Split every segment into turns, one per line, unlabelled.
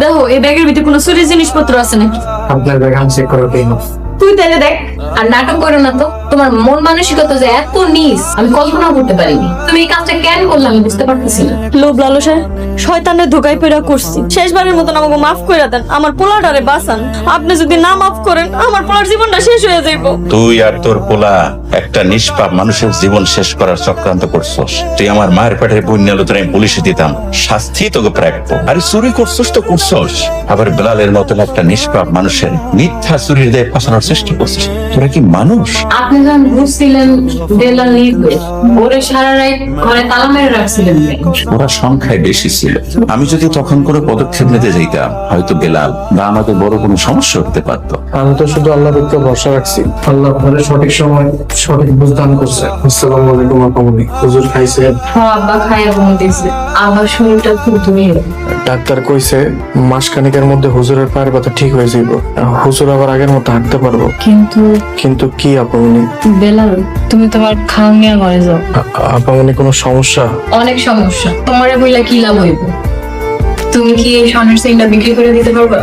দেখো এই ব্যাগের ভিতরে কোনো চুরির জিনিসপত্র আছে নাকি?
আপনার ব্যাগ আমি চেক করে দিই।
তুই তাহলে দেখ, আর নাটক করো না তো। তোমার মন মানসিকতা যে এত নিচ আমি কল্পনা করতে পারিনি। তুমি এই কাজটা কেন করলে আমি বুঝতে পারতেছি না।
লোভ লালসায় শয়তানের ধোকায় পেরা করছি। শেষবারের মতন আমাকে মাফ করে দেন, আমার পোলাটারে বাঁচান। আপনি যদি না মাফ করেন আমার পোলার জীবনটা শেষ হয়ে যাইব।
তুই আর তোর পোলা একটা নিষ্পাপ মানুষের জীবন শেষ করার চক্রান্ত করছস। তুই আমার মায়ের পেটের পুণ্যালো তোর আমি পুলিশে দিতাম, শাস্তি তোকে প্রাপ্য। আরে চুরি করছস তো করছস, আবার বেলালের মতন একটা নিষ্পাপ মানুষের মিথ্যা চুরির দেয় ফাঁসানোর চেষ্টা করছিস। তোরা কি মানুষ?
আপনি যখন বুঝছিলেন বেলাল নির্দোষ, ওরে সারা রাত ঘরে তালা মেরে রাখছিলেন কেন?
ওরা সংখ্যায় বেশি ছিল। আমি যদি তখন কোনো পদক্ষেপ নিতে যাইতাম, হয়তো বেলাল বা আমাদের বড় কোনো সমস্যা হতে পারতো।
আমি তো শুধু আল্লাহর উপর ভরসা রাখছি। আল্লাহ আপনাদের সঠিক সময় সঠিক বুঝদান করছে। আসসালামু আলাইকুম আপামনি। হুজুর খাইছেন?
হ্যাঁ আব্বা খাইয়া ঘুমোতেছে। আমার শরীরটা খুব দুর্বল।
ডাক্তার কইছে মাসখানেকের মধ্যে হুজুরের পায়ের ব্যথা ঠিক হয়ে যাইব। হুজুর আবার আগের মতো হাঁটতে পারবো। কিন্তু কি আপামনি?
বেলাল তুমি তোমার খাওয়া নিয়ে ঘরে যাও।
আপামনি কোনো সমস্যা?
অনেক সমস্যা। তোমারে বইলা কি লাভ হইব? তুমি কি এই স্বর্ণের চেইনটা বিক্রি করে দিতে পারবা?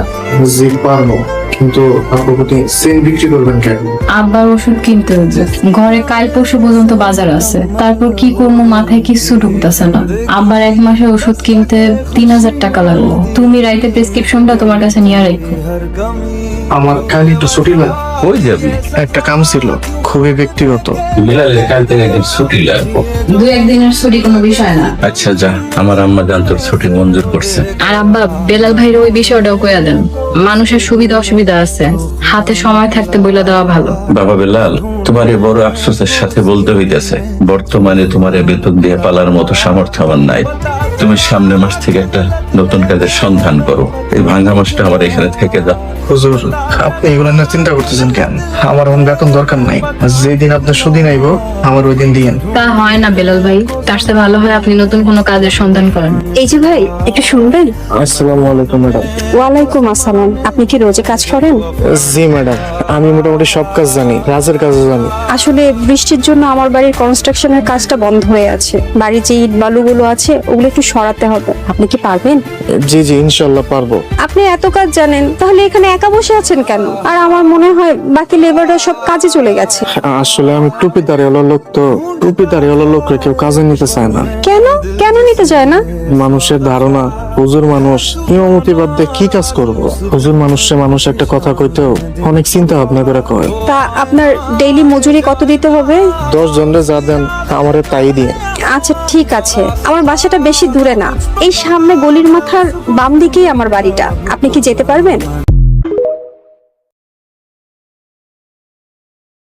জি পারবো, কিন্তু আপনি সেন বিক্রি করবেন কেন?
আব্বার ওষুধ কিনতে হচ্ছে, ঘরে কাল পরশু পর্যন্ত বাজার আছে। তারপর কি করবো মাথায় কিছু ঢুকতেছে না। আব্বার 1 মাসের ওষুধ কিনতে 3000 টাকা লাগলো। তুমি রাইতে প্রেসক্রিপশনটা তোমার কাছে নিয়ে রাখো।
আমার কাল একটু ছুটি লাগবে।
কই যাবি?
একটা কাম ছিল, খুবই ব্যক্তিগত।
বেলালের কাল থেকে একদিন ছুটি লাগবো।
2-1 দিনের ছুটি কোনো বিষয় না।
আচ্ছা যা, আমার আম্মা জান তোর ছুটি মঞ্জুর করছে।
আর আব্বা বেলাল ভাইয়ের ওই বিষয়টাও কইয়া দেন। মানুষের সুবিধা অসুবিধা আছে, হাতে সময় থাকতে বইলা দেওয়া ভালো।
বাবা বেলাল, তোমার এই বড় আফসোসের সাথে বলতে হইতেছে, বর্তমানে তোমার এই বেতন দিয়ে পালার মতো সামর্থ্য আমার নাই। তুমি সামনের মাস থেকে একটা নতুন কাজের সন্ধান করো। এই ভাঙা মাসটা আমার এখানে থেকে যাও।
হুজুর, আপনি এগুলো নিয়ে চিন্তা করতেছেন কেন? আমার এখন বেতন দরকার নাই। যেদিন আপনার সুদিন আইব আমার ওই দিন দিয়েন।
তা হয় না বেলাল ভাই, তার চেয়ে ভালো হয় আপনি নতুন কোনো কাজের সন্ধান করেন।
এই যে ভাই, একটু শুনবেন?
আসসালামু আলাইকুম ম্যাডাম।
ওয়ালাইকুম আসসালাম। আপনি কি রোজে কাজ করেন?
জি ম্যাডাম, আমি মোটামুটি সব কাজ জানি, রাজের কাজও জানি।
আসলে বৃষ্টির জন্য আমার বাড়ির কনস্ট্রাকশনের কাজটা বন্ধ হয়ে আছে। বাড়ির যে ইট বালুগুলো আছে ওগুলো একটু সরাতে হবে। আপনি কি পারবেন?
জি জি ইনশাল্লাহ পারবো।
আপনি এত কাজ জানেন, তাহলে এখানে একা বসে আছেন কেন? আর আমার মনে হয় বাকি লেবাররা সব কাজে চলে গেছে।
আসলে আমি টুপি দাঁড়িয়ে লোক, তো টুপি দাঁড়িয়ে লোককে কেউ কাজে নিতে চায় না।
কেন কেন নিতে চায় না?
মানুষের ধারণা হুজুর মানুষ, ইমামতি বাদ দিয়ে কি কাজ করব? হুজুর মানুষে মানুষ একটা কথা কইতেও অনেক চিন্তা ভাবনা করে কয়।
তা আপনার ডেইলি মজুরি কত দিতে হবে?
10 জনরে যা দেন আমারে তাই দিয়ে।
আচ্ছা ঠিক আছে, আমার বাসাটা বেশি দূরে না, এই সামনে গলির মাথার বাম দিকেই আমার বাড়িটা। আপনি কি যেতে পারবেন?